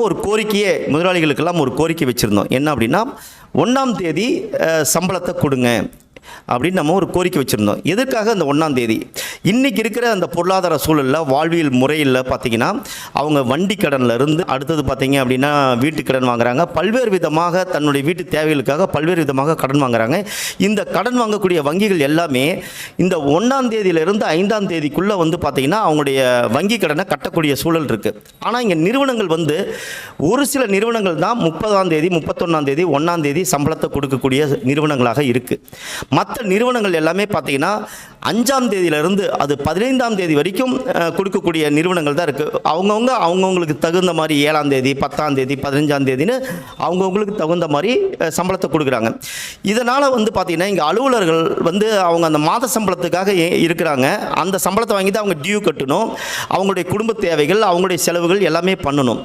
ஒரு கோரிக்கையே முதலாளிகளுக்கெல்லாம் ஒரு கோரிக்கை வச்சுருந்தோம். என்ன அப்படின்னா, 1ஆம் தேதி சம்பளத்தை கொடுங்க அப்படின்னு நம்ம ஒரு கோரிக்கை வச்சுருந்தோம். எதற்காக அந்த 1ஆம் தேதி? இன்றைக்கி இருக்கிற அந்த பொருளாதார சூழலில், வாழ்வியல் முறையில் பார்த்திங்கன்னா, அவங்க வண்டி கடனில் இருந்து அடுத்தது பார்த்திங்க அப்படின்னா வீட்டு கடன் வாங்குறாங்க. பல்வேறு விதமாக தன்னுடைய வீட்டு தேவைகளுக்காக பல்வேறு விதமாக கடன் வாங்குறாங்க. இந்த கடன் வாங்கக்கூடிய வங்கிகள் எல்லாமே இந்த 1ஆம் தேதியிலிருந்து 5ஆம் தேதிக்குள்ளே பார்த்திங்கன்னா அவங்களுடைய வங்கி கடனை கட்டக்கூடிய சூழல் இருக்குது. ஆனால் இங்கே நிறுவனங்கள் ஒரு சில நிறுவனங்கள் தான் 30ஆம் தேதி 31ஆம் தேதி 1ஆம் தேதி சம்பளத்தை கொடுக்கக்கூடிய நிறுவனங்களாக இருக்குது. மற்ற நிறுவனங்கள் எல்லாமே பார்த்தீங்கன்னா 5ஆம் தேதியிலிருந்து அது 15ஆம் தேதி வரைக்கும் கொடுக்கக்கூடிய நிறுவனங்கள் தான் இருக்குது. அவங்கவுங்களுக்கு தகுந்த மாதிரி 7ஆம் தேதி 10ஆம் தேதி 15ஆம் தேதின்னு அவங்கவுங்களுக்கு தகுந்த மாதிரி சம்பளத்தை கொடுக்குறாங்க. இதனால் பார்த்தீங்கன்னா இங்கே அலுவலர்கள் அவங்க அந்த மாத சம்பளத்துக்காக இருக்கிறாங்க. அந்த சம்பளத்தை வாங்கிட்டு அவங்க டியூ கட்டணும், அவங்களுடைய குடும்ப தேவைகள், அவங்களுடைய செலவுகள் எல்லாமே பண்ணணும்.